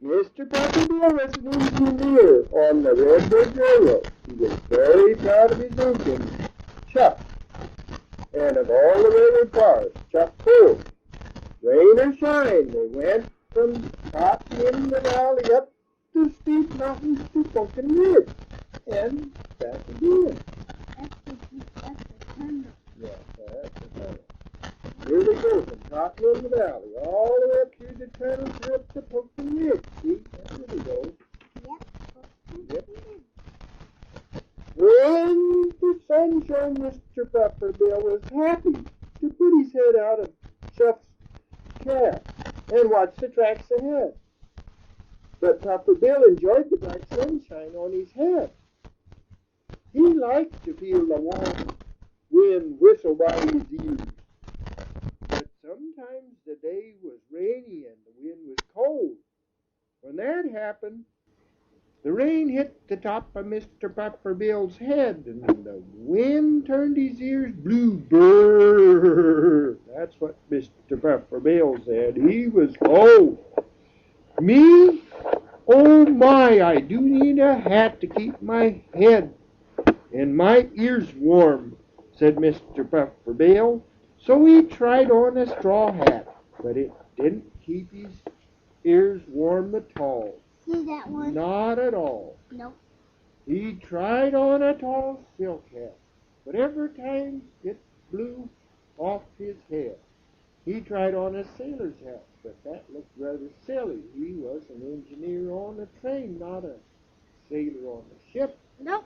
Mr. Buckerbill was an engineer on the Redbird Railroad. He was very proud of his engine, Chuck, and of all the railroad cars, Chuck pulled. Rain or shine, they went from top in the valley up the steep mountains to Pumpkin Ridge, and back again. That's the tunnel. Yeah, that's the tunnel. Here they go from top in the valley, all the way up through the tunnel to up to Pumpkin Ridge. See, there they go. Yep. When the sun shone, Mr. Buckerbill was happy to put his head out of Chuck's cab and watch the tracks ahead. But Buckerbill enjoyed the bright sunshine on his head. He liked to feel the warm wind whistle by his ears. But sometimes the day was rainy and the wind was cold. When that happened, the rain hit the top of Mr. Buckerbill's head, and the wind turned his ears blue. Brrr! That's what Mr. Buckerbill said. He was cold. Me? Oh my, I do need a hat to keep my head and my ears warm, said Mr. Buckerbill. So he tried on a straw hat, but it didn't keep his ears warm at all. See that one? Not at all. Nope. He tried on a tall silk hat, but every time it blew off his head. He tried on a sailor's hat, but that looked rather silly. He was an engineer on a train, not a sailor on a ship. Nope.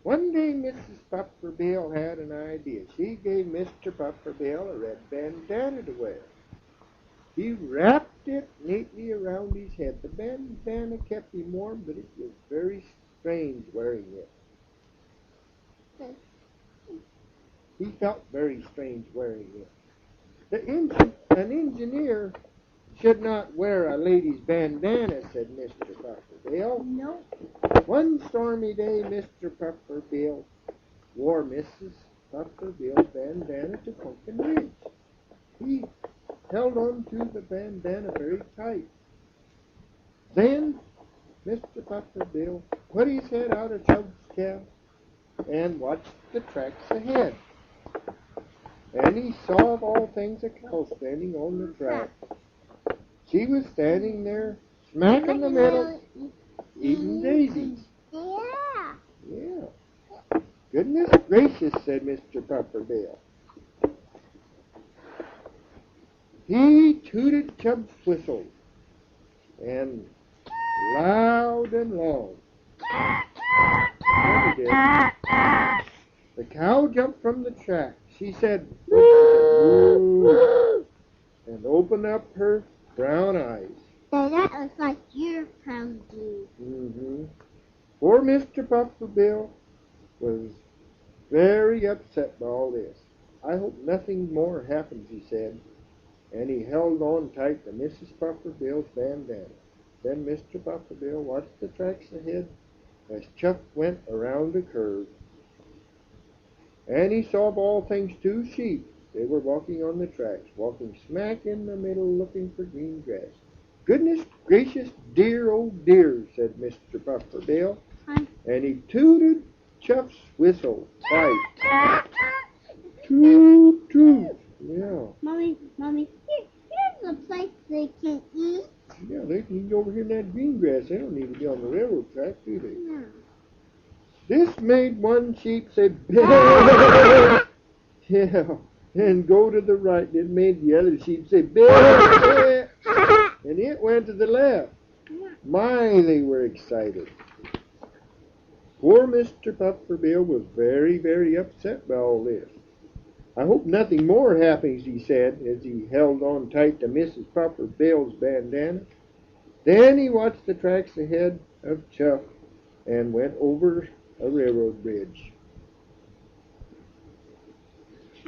One day Mrs. Buckerbill had an idea. She gave Mr. Buckerbill a red bandana to wear. He wrapped it neatly around his head. The bandana kept him warm, but it was very strange wearing it. He felt very strange wearing it. An engineer should not wear a lady's bandana, said Mr. Buckerbill. Nope. One stormy day, Mr. Buckerbill wore Mrs. Buckerbill's bandana to Pumpkin Ridge. He held on to the bandana very tight. Then Mr. Buckerbill put his head out of Chubb's cab and watched the tracks ahead. And he saw of all things a cow standing on the track. She was standing there, smack in the middle, eating daisies. Yeah. Yeah. Goodness gracious, said Mr. Buckerbill. He tooted Chubb's whistle, and loud and long. There he did. The cow jumped from the track. She said, "Moo," and opened up her brown eyes. So that looks like your pumpkin. Mm-hmm. Poor Mr. Buckerbill was very upset by all this. I hope nothing more happens, he said. And he held on tight to Mrs. Buckerbill's bandana. Then Mr. Buckerbill watched the tracks ahead as Chuck went around a curve. And he saw of all things 2 sheep. They were walking on the tracks, walking smack in the middle looking for green grass. Goodness gracious, dear, oh dear, said Mr. Buckerbill. And he tooted Chuck's whistle tight. Toot, toot. Yeah. Mommy, here looks like they can eat. Yeah, they can eat over here in that green grass. They don't need to be on the railroad track, do they? No. This made one sheep say, "Bah!" Yeah, and go to the right. It made the other sheep say, "Bah!" And it went to the left. My, they were excited. Poor Mr. Buckerbill was very, very upset by all this. I hope nothing more happens, he said, as he held on tight to Mrs. Buckerbill's bandana. Then he watched the tracks ahead of Chuck and went over a railroad bridge.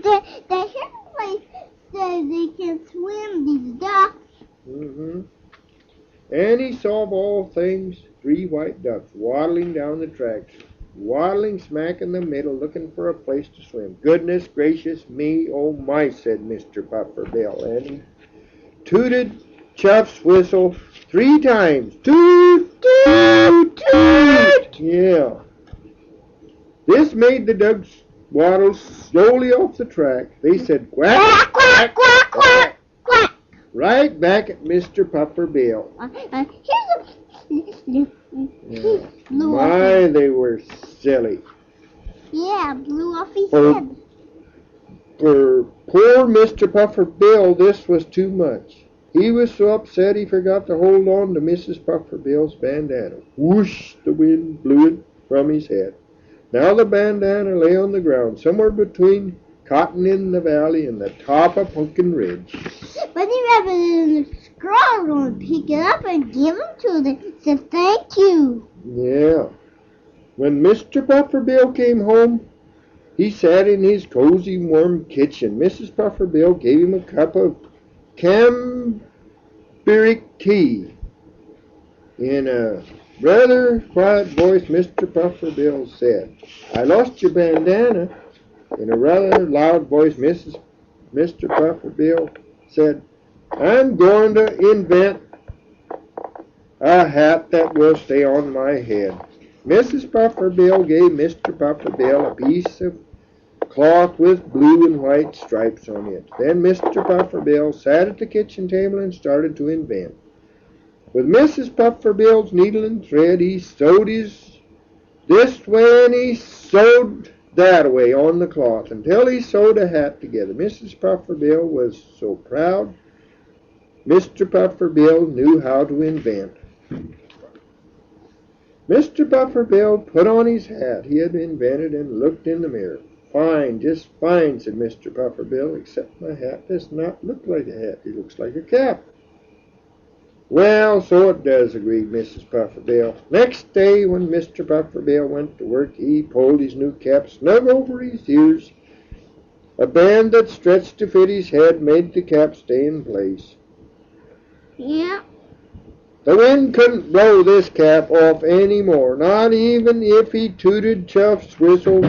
The place says they can swim, these ducks. Mm-hmm. And he saw of all things 3 white ducks waddling down the tracks, waddling smack in the middle, looking for a place to swim. Goodness gracious me, oh my, said Mr. Buckerbill, and he tooted Chuck's whistle 3 times. Toot, toot, toot. Yeah. This made the ducks waddle slowly off the track. They said quack, quack, quack, quack, quack. Right back at Mr. Puffer Bill. Here's My, they were silly. Yeah, blew off his head. For poor Mr. Puffer Bill, this was too much. He was so upset he forgot to hold on to Mrs. Puffer Bill's bandana. Whoosh, the wind blew it from his head. Now the bandana lay on the ground, somewhere between Cotton in the Valley and the top of Pumpkin Ridge. Bunny Rabbit and the squirrel were going to pick it up and give it to them. Said thank you. Yeah. When Mr. Puffer Bill came home, he sat in his cozy, warm kitchen. Mrs. Puffer Bill gave him a cup of camphoric tea. In a rather quiet voice, Mr. Puffer Bill said, "I lost your bandana." In a rather loud voice, Mr. Puffer Bill said, "I'm going to invent a hat that will stay on my head." Mrs. Puffer Bill gave Mr. Puffer Bill a piece of cloth with blue and white stripes on it. Then Mr. Puffer Bill sat at the kitchen table and started to invent. With Mrs. Puffer Bill's needle and thread, he sewed this way and he sewed that way on the cloth until he sewed a hat together. Mrs. Puffer Bill was so proud. Mr. Puffer Bill knew how to invent. Mr. Puffer Bill put on his hat he had invented and looked in the mirror. "Fine, just fine," said Mr. Puffer Bill, "except my hat does not look like a hat. It looks like a cap." "Well, so it does," agreed Mrs. Puffer Bill. Next day, when Mr. Puffer Bill went to work, he pulled his new cap snug over his ears. A band that stretched to fit his head made the cap stay in place. Yeah. The wind couldn't blow this cap off any more, not even if he tooted Chuff's whistle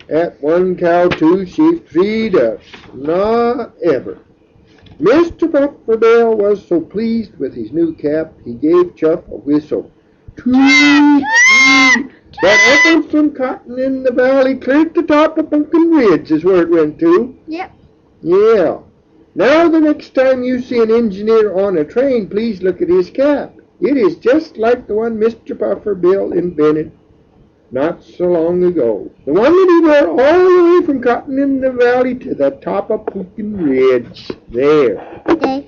at 1 cow, 2 sheep, 3 ducks. Not ever. Mr. Puffer Bill was so pleased with his new cap, he gave Chuff a whistle. Toot, toot. That echoed from Cotton in the Valley clear to the top of Pumpkin Ridge is where it went to. Yep. Yeah. Now the next time you see an engineer on a train, please look at his cap. It is just like the one Mr. Puffer Bill invented not so long ago. The one that he wore all the way from Cotton in the Valley to the top of Pumpkin Ridge. There. Okay.